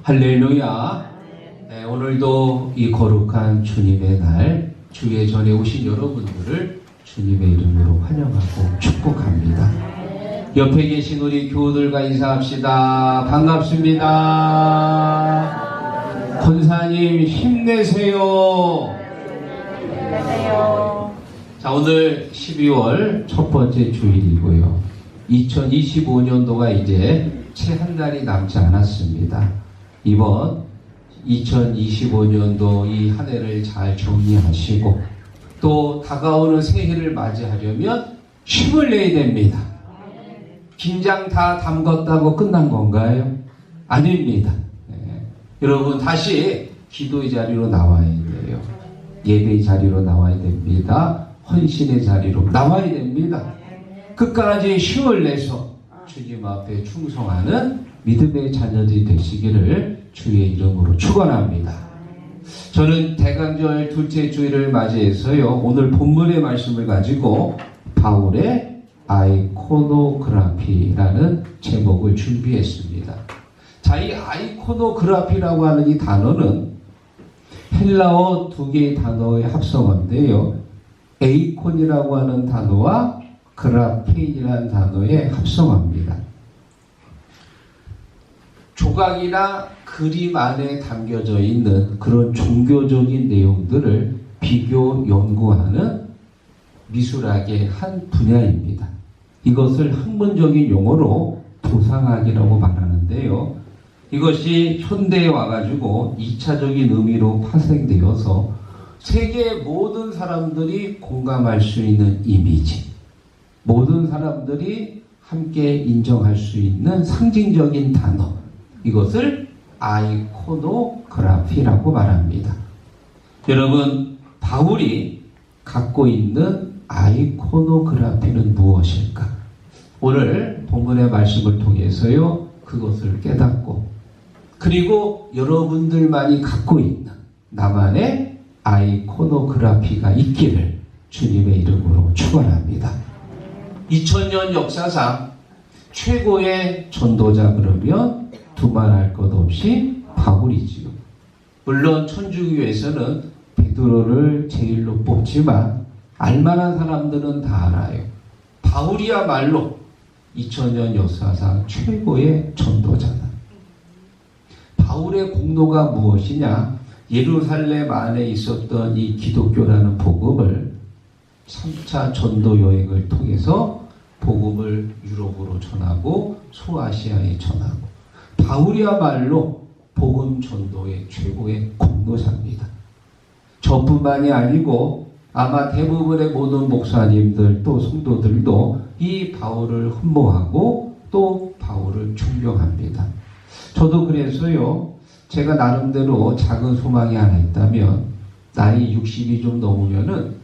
할렐루야. 네, 오늘도 이 거룩한 주님의 날, 주의 전에 오신 여러분들을 주님의 이름으로 환영하고 축복합니다. 옆에 계신 우리 교우들과 인사합시다. 반갑습니다. 권사님 힘내세요. 자, 오늘 12월 첫 번째 주일이고요. 2025년도가 이제 채 한 달이 남지 않았습니다. 이번 2025년도 이 한 해를 잘 정리하시고 또 다가오는 새해를 맞이하려면 힘을 내야 됩니다. 긴장 다 담궜다고 끝난 건가요? 아닙니다. 네. 여러분 다시 기도의 자리로 나와야 돼요. 예배의 자리로 나와야 됩니다. 헌신의 자리로 나와야 됩니다. 끝까지 힘을 내서 주님 앞에 충성하는 믿음의 자녀들이 되시기를 주의 이름으로 축원합니다. 저는 대강절 둘째 주일을 맞이해서요, 오늘 본문의 말씀을 가지고 바울의 아이코노그라피라는 제목을 준비했습니다. 자, 이 아이코노그라피라고 하는 이 단어는 헬라어 두 개의 단어의 합성어인데요, 에이콘이라고 하는 단어와 그라페인이라는 단어의 합성어입니다. 조각이나 그림 안에 담겨져 있는 그런 종교적인 내용들을 비교 연구하는 미술학의 한 분야입니다. 이것을 학문적인 용어로 도상학이라고 말하는데요. 이것이 현대에 와가지고 2차적인 의미로 파생되어서 세계 모든 사람들이 공감할 수 있는 이미지, 모든 사람들이 함께 인정할 수 있는 상징적인 단어, 이것을 아이코노그라피라고 말합니다. 여러분, 바울이 갖고 있는 아이코노그라피는 무엇일까? 오늘 본문의 말씀을 통해서요, 그것을 깨닫고, 그리고 여러분들만이 갖고 있는 나만의 아이코노그라피가 있기를 주님의 이름으로 축원합니다. 2000년 역사상 최고의 전도자 그러면 두말할 것 없이 바울이지요. 물론 천주교에서는 베드로를 제일로 뽑지만 알만한 사람들은 다 알아요. 바울이야말로 2000년 역사상 최고의 전도자다. 바울의 공로가 무엇이냐? 예루살렘 안에 있었던 이 기독교라는 복음을 3차 전도 여행을 통해서 복음을 유럽으로 전하고 소아시아에 전하고, 바울이야말로 복음 전도의 최고의 공로자입니다. 저뿐만이 아니고 아마 대부분의 모든 목사님들 또 성도들도 이 바울을 흠모하고 또 바울을 존경합니다. 저도 그래서요, 제가 나름대로 작은 소망이 하나 있다면 나이 60이 좀 넘으면은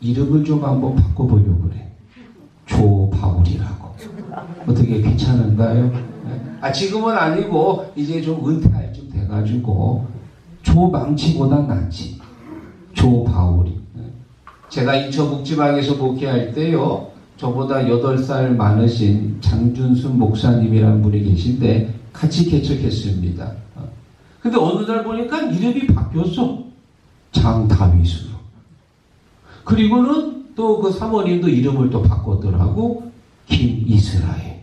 이름을 좀 한번 바꿔보려고 그래. 조바울이라고. 어떻게 괜찮은가요? 지금은 아니고 이제 좀 은퇴할 쯤 돼가지고 조망치보단 낫지. 조바울이. 제가 인천 북지방에서 목회할 때요, 저보다 8살 많으신 장준순 목사님이라는 분이 계신데 같이 개척했습니다. 근데 어느 날 보니까 이름이 바뀌었어. 장다윗으로. 그리고는 또 그 사모님도 이름을 또 바꿨더라고. 김이스라엘.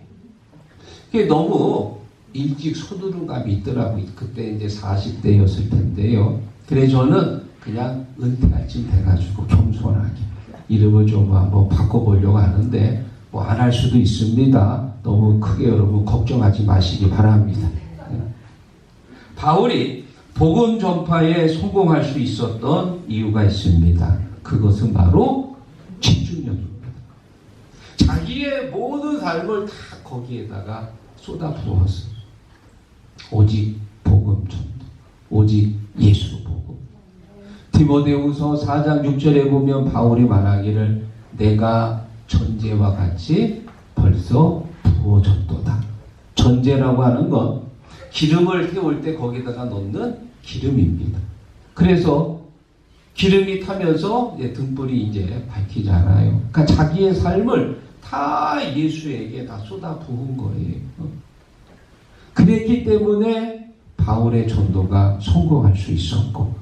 그게 너무 일찍 서두른 감이 있더라고요. 그때 이제 40대였을 텐데요. 그래 저는 그냥 은퇴할 쯤 돼가지고 겸손하게 이름을 좀 한번 바꿔보려고 하는데 뭐 안 할 수도 있습니다. 너무 크게 여러분 걱정하지 마시기 바랍니다. 바울이 복음 전파에 성공할 수 있었던 이유가 있습니다. 그것은 바로 집중력입니다. 자기의 모든 삶을 다 거기에다가 쏟아부었어요. 오직 복음 전도, 오직 예수 복음. 디모데후서 4장 6절에 보면 바울이 말하기를 내가 전제와 같이 벌써 부어졌도다. 전제라고 하는 건 기름을 태울 때 거기다가 넣는 기름입니다. 그래서 기름이 타면서 등불이 이제 밝히잖아요. 그러니까 자기의 삶을 다 예수에게 다 쏟아 부은 거예요. 그랬기 때문에 바울의 전도가 성공할 수 있었고,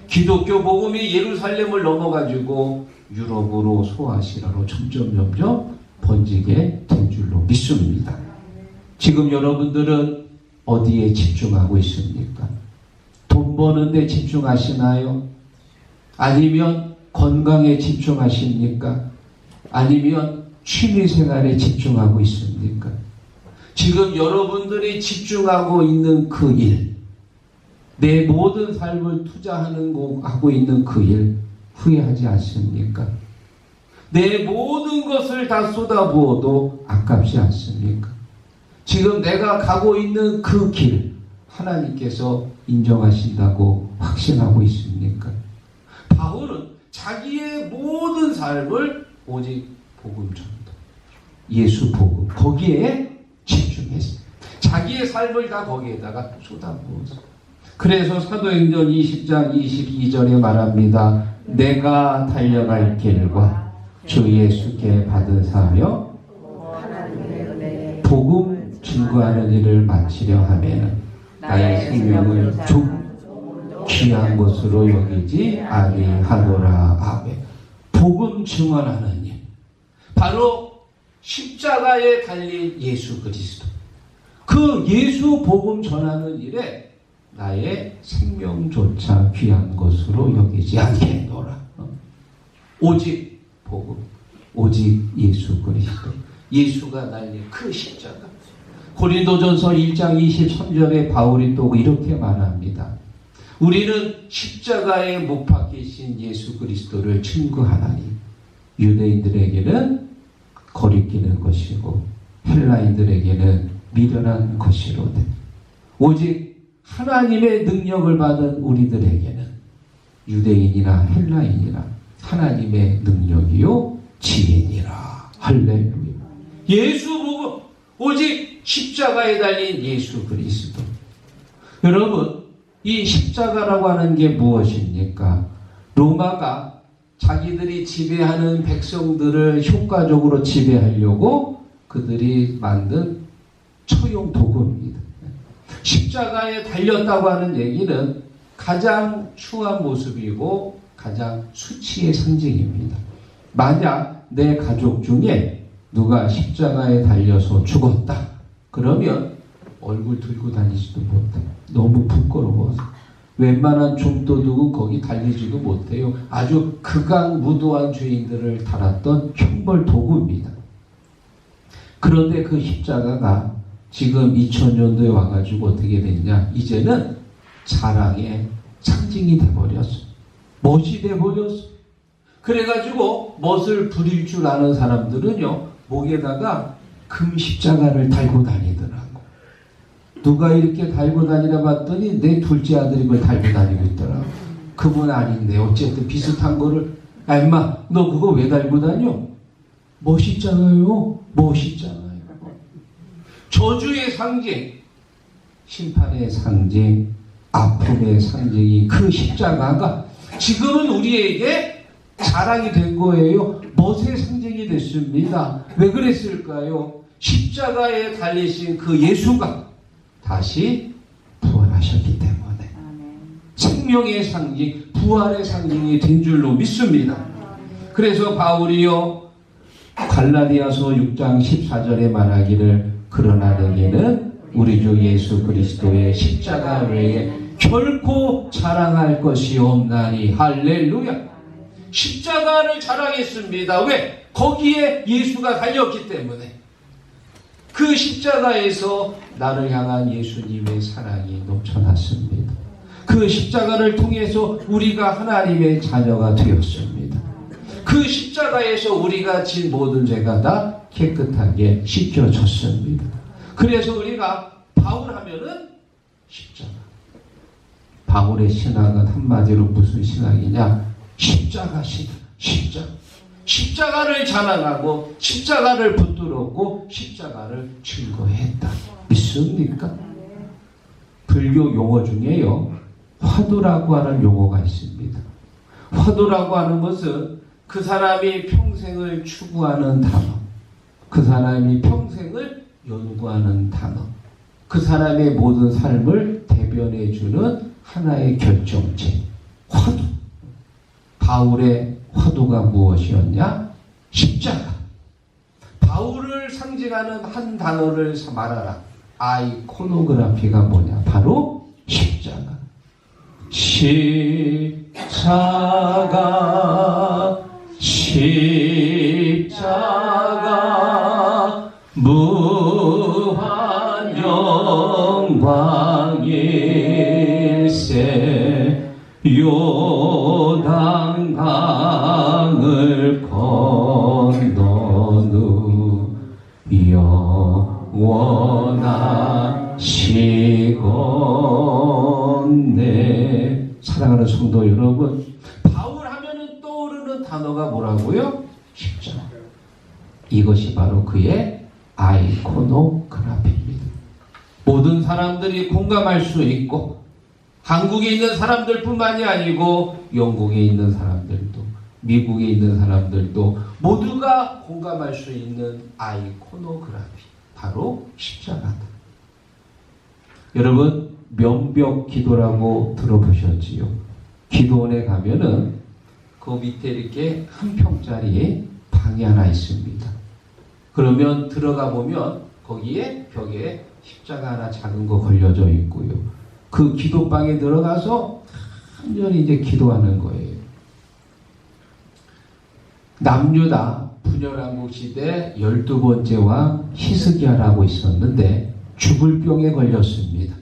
기독교 복음이 예루살렘을 넘어가지고 유럽으로 소아시아로 점점 번지게 된 줄로 믿습니다. 지금 여러분들은 어디에 집중하고 있습니까? 돈 버는 데 집중하시나요? 아니면 건강에 집중하십니까? 아니면 취미생활에 집중하고 있습니까? 지금 여러분들이 집중하고 있는 그 일, 내 모든 삶을 하고 있는 그 일, 후회하지 않습니까? 내 모든 것을 다 쏟아부어도 아깝지 않습니까? 지금 내가 가고 있는 그 길, 하나님께서 인정하신다고 확신하고 있습니까? 바울은 자기의 모든 삶을 오직 복음 전도, 예수 복음, 거기에 집중했어요. 자기의 삶을 다 거기에다가 쏟아부었어요. 그래서 사도행전 20장 22절에 말합니다. 내가 달려갈 길과 주 예수께 받은 사며 복음 증거하는 일을 마치려 하면은 나의 생명을 좀 귀한 것으로 여기지 아니하노라. 아멘. 복음 증언하는 일, 바로 십자가에 달린 예수 그리스도, 그 예수 복음 전하는 일에 나의 생명조차 귀한 것으로 여기지 않겠노라. 오직 복음, 오직 예수 그리스도, 예수가 달린 그 십자가. 고린도전서 1장 23절에 바울이 또 이렇게 말합니다. 우리는 십자가에 못 박히신 예수 그리스도를 증거하나니 유대인들에게는 거리끼는 것이고 헬라인들에게는 미련한 것이로되 오직 하나님의 능력을 받은 우리들에게는 유대인이나 헬라인이나 하나님의 능력이요 지혜니라. 할렐루야. 예수 복음, 오직 십자가에 달린 예수 그리스도. 여러분, 이 십자가라고 하는 게 무엇입니까? 로마가 자기들이 지배하는 백성들을 효과적으로 지배하려고 그들이 만든 처용 도구입니다. 십자가에 달렸다고 하는 얘기는 가장 추한 모습이고 가장 수치의 상징입니다. 만약 내 가족 중에 누가 십자가에 달려서 죽었다, 그러면 얼굴 들고 다니지도 못해. 너무 부끄러워서 웬만한 좀도둑은 거기 달리지도 못해요. 아주 극악무도한 죄인들을 달았던 형벌 도구입니다. 그런데 그 십자가가 지금 2000년도에 와가지고 어떻게 됐냐, 이제는 자랑의 상징이 돼버렸어. 멋이 돼버렸어. 그래가지고 멋을 부릴 줄 아는 사람들은요, 목에다가 금 십자가를 달고 다니더라고. 누가 이렇게 달고 다니나 봤더니 내 둘째 아들이 그걸 달고 다니고 있더라고. 그분 아닌데 어쨌든 비슷한 거를, 아 임마 너 그거 왜 달고 다녀? 멋있잖아요. 멋있잖아요. 저주의 상징, 심판의 상징, 아픔의 상징이 그 십자가가 지금은 우리에게 자랑이 된 거예요. 멋의 상징이 됐습니다. 왜 그랬을까요? 십자가에 달리신 그 예수가 다시 부활하셨기 때문에 생명의 상징, 부활의 상징이 된 줄로 믿습니다. 그래서 바울이요, 갈라디아서 6장 14절에 말하기를 그러나 너희는 우리 주 예수 그리스도의 십자가 외에 결코 자랑할 것이 없나니. 할렐루야. 십자가를 자랑했습니다. 왜? 거기에 예수가 달렸기 때문에. 그 십자가에서 나를 향한 예수님의 사랑이 넘쳐났습니다. 그 십자가를 통해서 우리가 하나님의 자녀가 되었습니다. 그 십자가에서 우리가 진 모든 죄가 다 깨끗하게 씻겨졌습니다. 그래서 우리가 바울 하면은 십자가. 바울의 신학은 한마디로 무슨 신학이냐? 십자가 신학. 십자가. 십자가를 자랑하고 십자가를 붙들었고 십자가를 증거했다. 믿습니까? 불교 용어 중에요, 화두라고 하는 용어가 있습니다. 화두라고 하는 것은 그 사람이 평생을 추구하는 단어, 그 사람이 평생을 연구하는 단어, 그 사람의 모든 삶을 대변 대변해주는 하나의 결정체, 화두. 바울의 화두가 무엇이었냐? 십자가. 바울을 상징하는 한 단어를 말하라. 아이코노그라피가 뭐냐? 바로 십자가. 십자가, 십자가, 무한 영광일세. 요단강을 건너누 영원하시건네. 사랑하는 성도 여러분, 바울 하면은 떠오르는 단어가 뭐라고요? 십자가. 이것이 바로 그의 아이코노그라피입니다. 모든 사람들이 공감할 수 있고, 한국에 있는 사람들뿐만이 아니고 영국에 있는 사람들도, 미국에 있는 사람들도 모두가 공감할 수 있는 아이코노그라피, 바로 십자가다. 여러분, 명벽 기도라고 들어보셨지요? 기도원에 가면은 그 밑에 이렇게 한 평짜리 방이 하나 있습니다. 그러면 들어가 보면 거기에 벽에 십자가 하나 작은 거 걸려져 있고요. 그 기도방에 들어가서 간절히 이제 기도하는 거예요. 남유다 분열왕국 시대 12번째 왕 히스기야라고 있었는데 죽을 병에 걸렸습니다.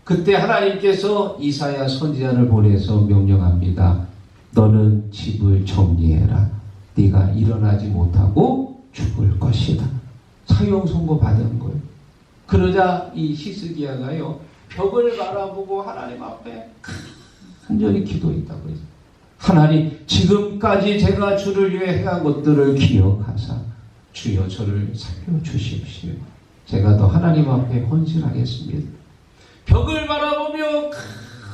그때 하나님께서 이사야 선지자를 보내서 명령합니다. 너는 집을 정리해라. 네가 일어나지 못하고 죽을 것이다. 사형 선고 받은 거예요. 그러자 이 히스기야가요, 벽을 바라보고 하나님 앞에 간절히 기도했다고 해서, 하나님, 지금까지 제가 주를 위해 행한 것들을 기억하사 주여 저를 살려주십시오. 제가 더 하나님 앞에 헌신하겠습니다. 벽을 바라보며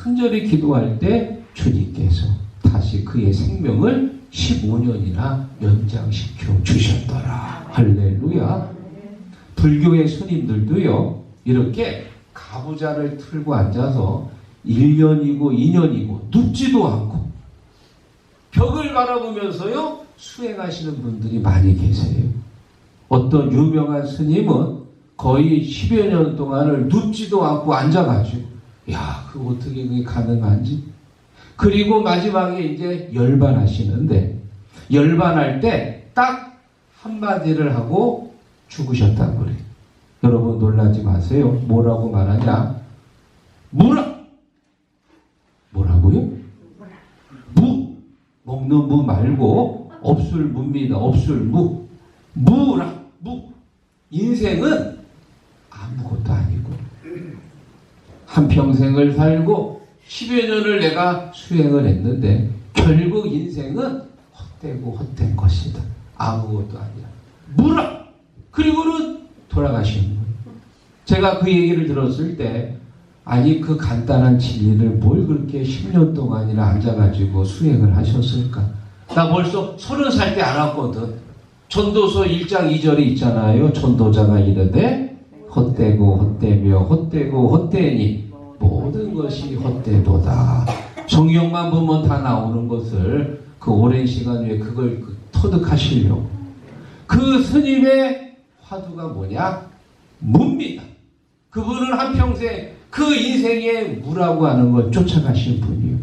간절히 기도할 때 주님께서 다시 그의 생명을 15년이나 연장시켜 주셨더라. 할렐루야. 불교의 스님들도요, 이렇게 가부좌를 틀고 앉아서 1년이고 2년이고 눕지도 않고 벽을 바라보면서요 수행하시는 분들이 많이 계세요. 어떤 유명한 스님은 거의 10여 년 동안을 눕지도 않고 앉아가지고, 야, 그거 어떻게 그게 가능한지. 그리고 마지막에 이제 열반하시는데, 열반할 때 딱 한마디를 하고 죽으셨다고 그래요. 여러분 놀라지 마세요. 뭐라고 말하냐? 무라! 뭐라고요? 무! 먹는 무 말고 없을 무입니다. 없을 무. 무라! 무! 인생은 아무것도 아니고 한평생을 살고 10여 년을 내가 수행을 했는데 결국 인생은 헛되고 헛된 것이다. 아무것도 아니야. 무라! 그리고는 돌아가시는 거예요. 제가 그 얘기를 들었을 때, 아니 그 간단한 진리를 뭘 그렇게 10년 동안이나 앉아가지고 수행을 하셨을까? 나 벌써 30살 때 알았거든. 전도서 1장 2절이 있잖아요. 전도자가 이르되 헛되고 헛되며 헛되고 헛되니 모든 것이 헛되도다. 성경만 보면 다 나오는 것을 그 오랜 시간 후에 그걸 터득하시려고. 그 스님의 화두가 뭐냐? 무입니다. 그분은 한평생 그 인생의 무라고 하는 걸 쫓아가신 분이요.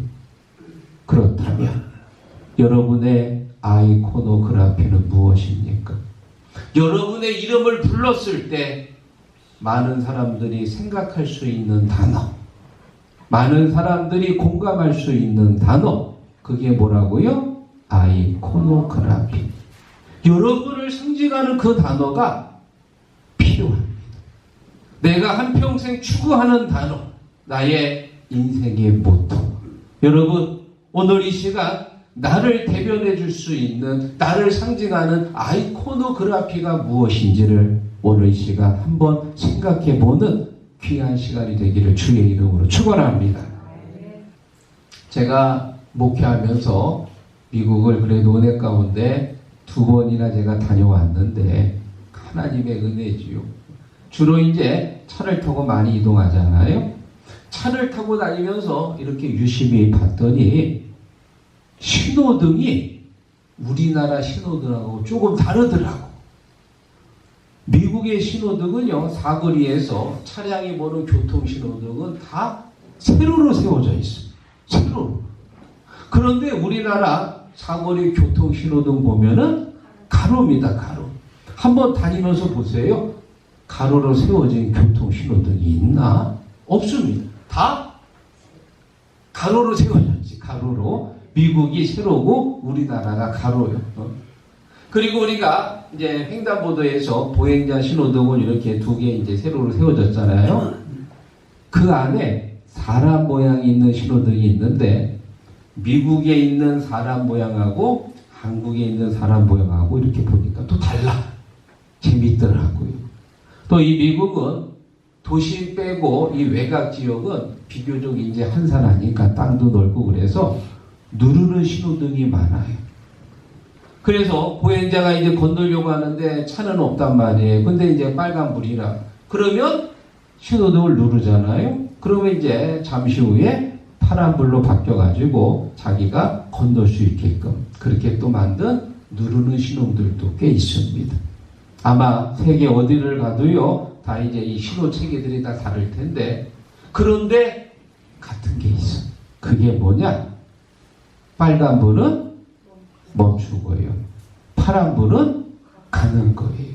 그렇다면 여러분의 아이코노그라피는 무엇입니까? 여러분의 이름을 불렀을 때 많은 사람들이 생각할 수 있는 단어, 많은 사람들이 공감할 수 있는 단어, 그게 뭐라고요? 아이코노그라피. 여러분을 상징하는 그 단어가 필요합니다. 내가 한평생 추구하는 단어, 나의 인생의 모토. 여러분, 오늘 이 시간 나를 대변해 줄 수 있는, 나를 상징하는 아이코노그라피가 무엇인지를 오늘 이 시간 한번 생각해 보는 귀한 시간이 되기를 주의 이름으로 축원합니다. 제가 목회하면서 미국을 그래도 은혜 가운데 2번이나 제가 다녀왔는데 하나님의 은혜지요. 주로 이제 차를 타고 많이 이동하잖아요. 차를 타고 다니면서 이렇게 유심히 봤더니 신호등이 우리나라 신호등하고 조금 다르더라고. 미국의 신호등은요, 사거리에서 차량이 보는 교통 신호등은 다 세로로 세워져 있어요. 세로로. 그런데 우리나라 사거리 교통 신호등 보면은 가로입니다. 가로. 한번 다니면서 보세요. 가로로 세워진 교통 신호등이 있나? 없습니다. 다 가로로 세워졌지. 가로로. 미국이 세로고 우리나라가 가로요. 그리고 우리가 이제 횡단보도에서 보행자 신호등은 이렇게 두 개 이제 세로로 세워졌잖아요. 그 안에 사람 모양이 있는 신호등이 있는데 미국에 있는 사람 모양하고 한국에 있는 사람 모양하고 이렇게 보니까 또 달라. 재밌더라고요. 또 이 미국은 도시 빼고 이 외곽 지역은 비교적 이제 한산하니까 땅도 넓고 그래서 누르는 신호등이 많아요. 그래서 보행자가 이제 건너려고 하는데 차는 없단 말이에요. 근데 이제 빨간불이라. 그러면 신호등을 누르잖아요. 그러면 이제 잠시 후에 파란불로 바뀌어가지고 자기가 건널 수 있게끔 그렇게 또 만든 누르는 신호등들도 꽤 있습니다. 아마 세계 어디를 가도요, 다 이제 이 신호 체계들이 다 다를 텐데, 그런데 같은 게 있어. 그게 뭐냐? 빨간불은 멈추고요. 파란불은 가는 거예요.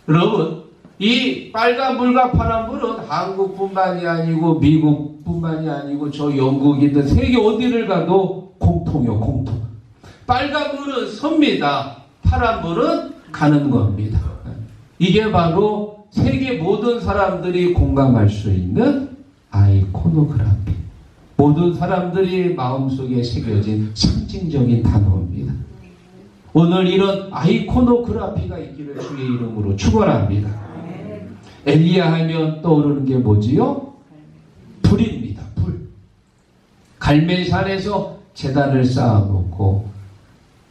여러분, 이 빨간불과 파란불은 한국뿐만이 아니고 미국뿐만이 아니고 저 영국이든 세계 어디를 가도 공통이요, 공통. 빨간불은 섭니다. 파란불은 가는 겁니다. 이게 바로 세계 모든 사람들이 공감할 수 있는 아이코노그래피. 모든 사람들이 마음속에 새겨진 상징적인 단어입니다. 오늘 이런 아이코노그래피가 있기를 주의 이름으로 축원합니다. 엘리야 하면 떠오르는 게 뭐지요? 불입니다. 불. 갈멜산에서 제단을 쌓아놓고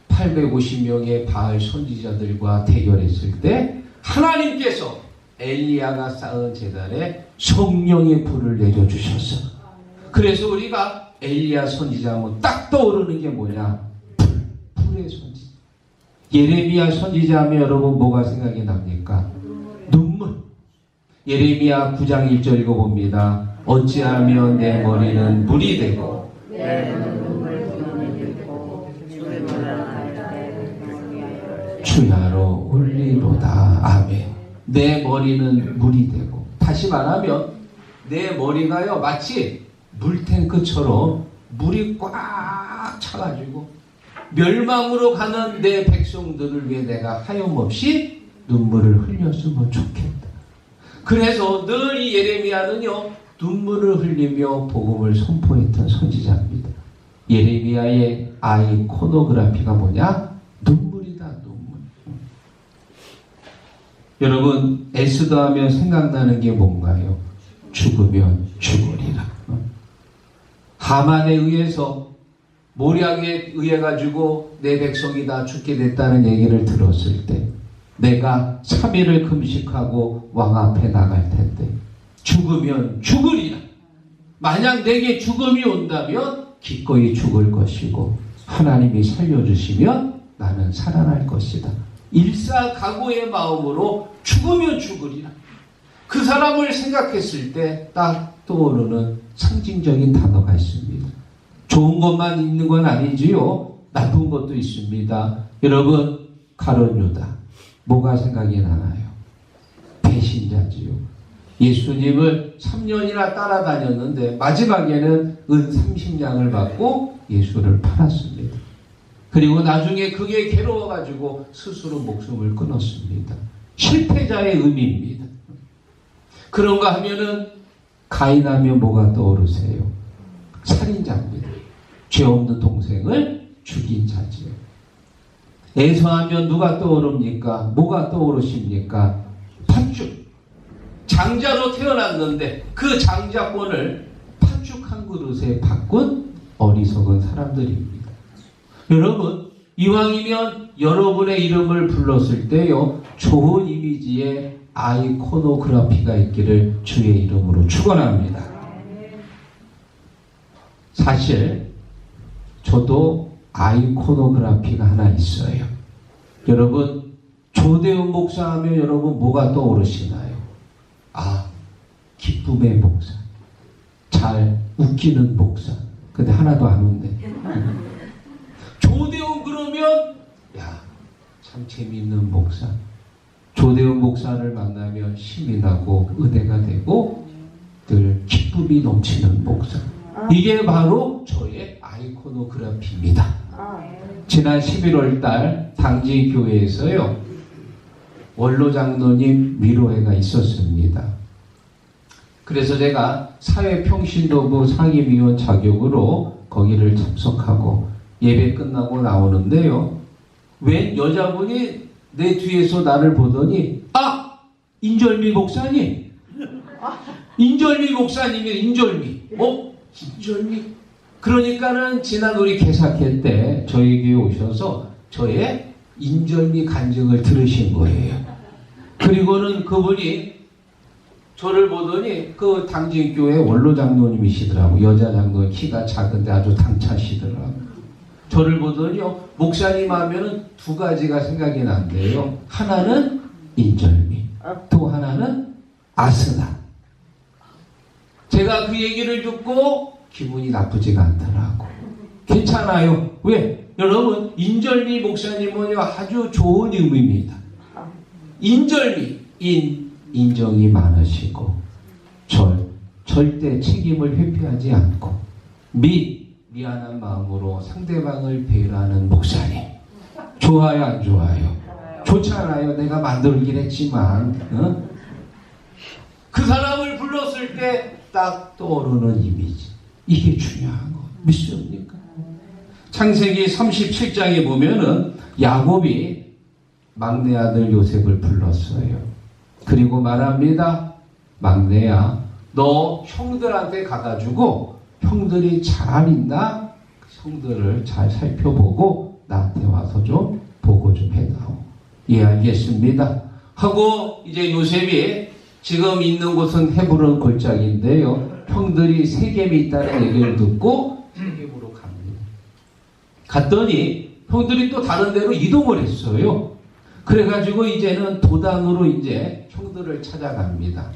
850명의 바알 선지자들과 대결했을 때 하나님께서 엘리야가 쌓은 제단에 성령의 불을 내려주셨어. 그래서 우리가 엘리야 선지자하면 딱 떠오르는 게 뭐냐? 불의 선지자. 예레미야 선지자하면 여러분 뭐가 생각이 납니까? 눈물. 예레미야 9장 1절 읽어봅니다. 어찌하면 내 머리는 물이 되고 주야로 울리로다. 아멘. 내 머리는 물이 되고. 다시 말하면 내 머리가요 마치 물탱크처럼 물이 꽉 차가지고 멸망으로 가는 내 백성들을 위해 내가 하염없이 눈물을 흘렸으면 좋겠다. 그래서 늘 이 예레미야는요 눈물을 흘리며 복음을 선포했던 선지자입니다. 예레미야의 아이코노그래피가 뭐냐? 눈물이다. 눈물. 여러분 에스더 하면 생각나는 게 뭔가요? 죽으면 죽으리라. 하만에 의해서 모략에 의해 가지고 내 백성이 다 죽게 됐다는 얘기를 들었을 때 내가 3일을 금식하고 왕 앞에 나갈 텐데 죽으면 죽으리라. 만약 내게 죽음이 온다면 기꺼이 죽을 것이고 하나님이 살려주시면 나는 살아날 것이다. 일사각오의 마음으로 죽으면 죽으리라. 그 사람을 생각했을 때 딱 떠오르는 상징적인 단어가 있습니다. 좋은 것만 있는 건 아니지요. 나쁜 것도 있습니다. 여러분, 가룟 유다. 뭐가 생각이 나나요? 배신자지요. 예수님을 3년이나 따라다녔는데 마지막에는 은 30냥을 받고 예수를 팔았습니다. 그리고 나중에 그게 괴로워가지고 스스로 목숨을 끊었습니다. 실패자의 의미입니다. 그런가 하면은 가인하면 뭐가 떠오르세요? 살인자입니다. 죄 없는 동생을 죽인 자지요. 에서하면 누가 떠오릅니까? 뭐가 떠오르십니까? 팥죽. 장자로 태어났는데 그 장자권을 팥죽 한 그릇에 바꾼 어리석은 사람들입니다. 여러분, 이왕이면 여러분의 이름을 불렀을 때요 좋은 이미지의 아이코노그래피가 있기를 주의 이름으로 축원합니다. 사실 저도 아이코노그라피가 하나 있어요. 여러분, 조대훈 목사 하면 여러분 뭐가 떠오르시나요? 아, 기쁨의 목사. 잘 웃기는 목사. 근데 하나도 안 웃네. 조대훈 그러면 야, 참 재미있는 목사. 조대훈 목사를 만나면 힘이 나고 은혜가 되고 늘 기쁨이 넘치는 목사. 이게 바로 저의 아이코노그래피입니다. 지난 11월 달 당진교회에서요, 원로장로님 위로회가 있었습니다. 그래서 제가 사회평신도부 상임위원 자격으로 거기를 참석하고 예배 끝나고 나오는데요, 웬 여자분이 내 뒤에서 나를 보더니, 아! 인절미 목사님! 인절미 목사님이에요, 인절미. 인절미? 그러니까는 지난 우리 개사회 때 저희 교회 오셔서 저의 인절미 간증을 들으신 거예요. 그리고는 그분이 저를 보더니 그 당진교회 원로 장로님이시더라고. 여자 장로님, 키가 작은데 아주 당차시더라고. 저를 보더니요, 목사님 하면은 두 가지가 생각이 난대요. 하나는 인절미, 또 하나는 아스나. 제가 그 얘기를 듣고 기분이 나쁘지가 않더라고. 괜찮아요. 왜? 여러분, 인절미 목사님은요, 아주 좋은 의미입니다. 인절미, 인정이 많으시고, 절대 책임을 회피하지 않고, 미안한 마음으로 상대방을 배려하는 목사님. 좋아요, 안 좋아요? 좋잖아요. 내가 만들긴 했지만, 그 사람을 불렀을 때 딱 떠오르는 이미지. 이게 중요한 거. 믿습니까? 창세기 37장에 보면은 야곱이 막내 아들 요셉을 불렀어요. 그리고 말합니다. 막내야, 너 형들한테 가가지고 형들이 잘 있나? 형들을 잘 살펴보고 나한테 와서 좀 보고 좀 해다오. 예, 알겠습니다. 하고 이제 요셉이 지금 있는 곳은 헤브론 골짜기인데요, 형들이 세겜이 있다는 얘기를 듣고 세겜으로 갑니다. 갔더니 형들이 또 다른 데로 이동을 했어요. 그래가지고 이제는 도단으로 이제 형들을 찾아갑니다.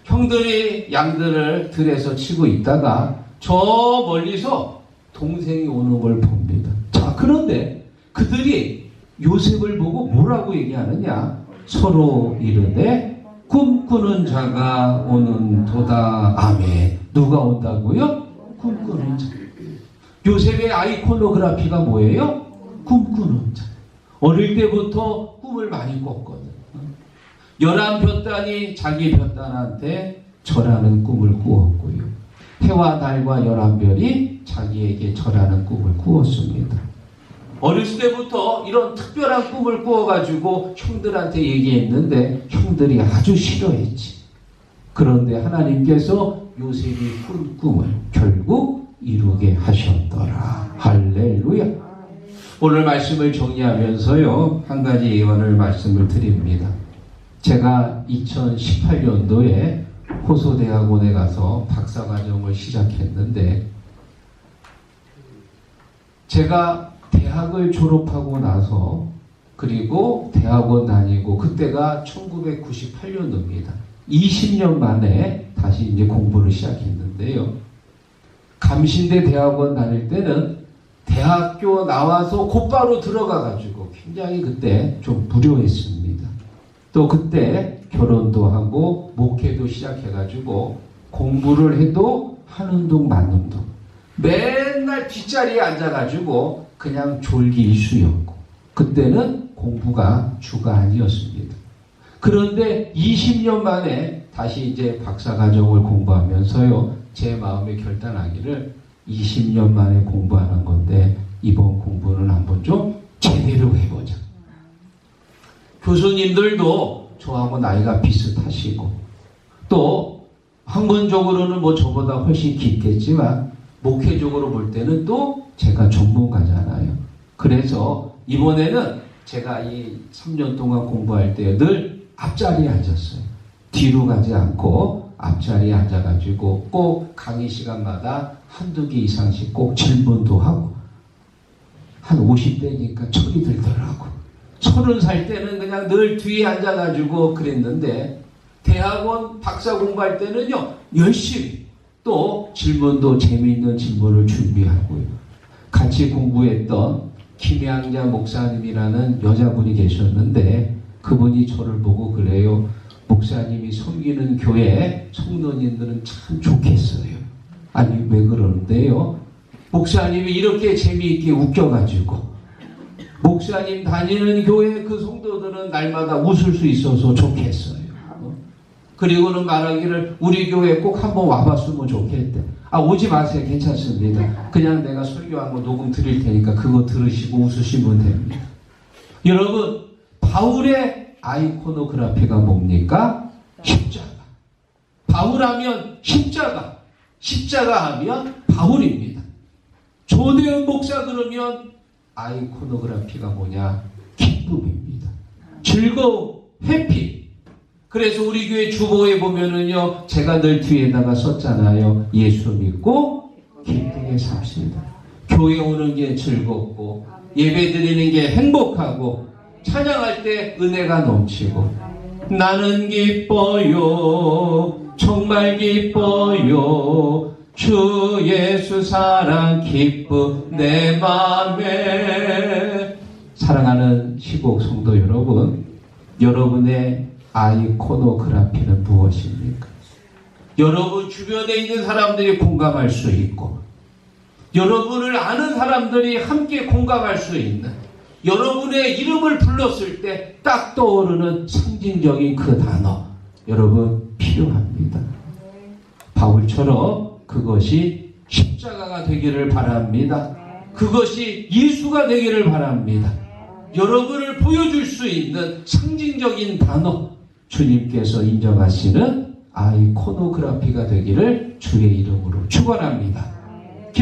형들이 양들을 들에서 치고 있다가 저 멀리서 동생이 오는 걸 봅니다. 자, 그런데 그들이 요셉을 보고 뭐라고 얘기하느냐? 서로 이르되 꿈꾸는 자가 오는 도다. 아멘. 누가 온다고요? 꿈꾸는 자. 요셉의 아이코노그래피가 뭐예요? 꿈꾸는 자. 어릴 때부터 꿈을 많이 꿨거든. 열한 볕단이 자기 볕단한테 절하는 꿈을 꾸었고요. 해와 달과 열한 별이 자기에게 절하는 꿈을 꾸었습니다. 어렸을 때부터 이런 특별한 꿈을 꾸어가지고 형들한테 얘기했는데 형들이 아주 싫어했지. 그런데 하나님께서 요셉이 꾼 꿈을 결국 이루게 하셨더라. 할렐루야. 오늘 말씀을 정리하면서요, 한 가지 예언을 말씀을 드립니다. 제가 2018년도에 호소대학원에 가서 박사과정을 시작했는데, 제가 대학을 졸업하고 나서 그리고 대학원 다니고, 그때가 1998년도입니다. 20년 만에 다시 이제 공부를 시작했는데요. 감신대 대학원 다닐 때는 대학교 나와서 곧바로 들어가가지고 굉장히 그때 좀 무료했습니다. 또 그때 결혼도 하고 목회도 시작해가지고 공부를 해도 하는 둥 마는 둥, 맨날 뒷자리에 앉아가지고 그냥 졸기일수였고, 그때는 공부가 주가 아니었습니다. 그런데 20년 만에 다시 이제 박사과정을 공부하면서요, 제 마음에 결단하기를 20년 만에 공부하는 건데 이번 공부는 한번 좀 제대로 해보자. 교수님들도 저하고 나이가 비슷하시고, 또 학문적으로는 뭐 저보다 훨씬 깊겠지만 목회적으로 볼 때는 또 제가 전문가잖아요. 그래서 이번에는 제가 이 3년 동안 공부할 때 늘 앞자리에 앉았어요. 뒤로 가지 않고 앞자리에 앉아가지고 꼭 강의 시간마다 한두 개 이상씩 꼭 질문도 하고, 한 50대니까 철이 들더라고. 30살 때는 그냥 늘 뒤에 앉아가지고 그랬는데, 대학원 박사 공부할 때는요, 열심히 또 질문도 재미있는 질문을 준비하고요. 같이 공부했던 김양자 목사님이라는 여자분이 계셨는데, 그분이 저를 보고 그래요. 목사님이 섬기는 교회 성도님들은 참 좋겠어요. 아니, 왜 그러는데요? 목사님이 이렇게 재미있게 웃겨가지고, 목사님 다니는 교회 그 성도들은 날마다 웃을 수 있어서 좋겠어요. 그리고는 말하기를 우리 교회 꼭 한번 와봤으면 좋겠대. 아, 오지 마세요. 괜찮습니다. 그냥 내가 설교한 거 녹음 드릴 테니까 그거 들으시고 웃으시면 됩니다. 여러분, 바울의 아이코노그라피가 뭡니까? 십자가. 바울하면 십자가. 십자가 하면 바울입니다. 조대현 목사 그러면 아이코노그라피가 뭐냐? 기쁨입니다. 즐거움, 해피. 그래서 우리 교회 주보에 보면은요, 제가 늘 뒤에다가 썼잖아요. 예수 믿고 기쁘게 삽시다. 교회 오는 게 즐겁고, 예배 드리는 게 행복하고, 찬양할 때 은혜가 넘치고, 나는 기뻐요. 정말 기뻐요. 주 예수 사랑 기쁨 내 맘에. 사랑하는 시국 성도 여러분, 여러분의 아이코노그라피는 무엇입니까? 여러분 주변에 있는 사람들이 공감할 수 있고, 여러분을 아는 사람들이 함께 공감할 수 있는, 여러분의 이름을 불렀을 때 딱 떠오르는 상징적인 그 단어, 여러분 필요합니다. 바울처럼 그것이 십자가가 되기를 바랍니다. 그것이 예수가 되기를 바랍니다. 여러분을 보여줄 수 있는 상징적인 단어, 주님께서 인정하시는 아이코노그라피가 되기를 주의 이름으로 축원합니다.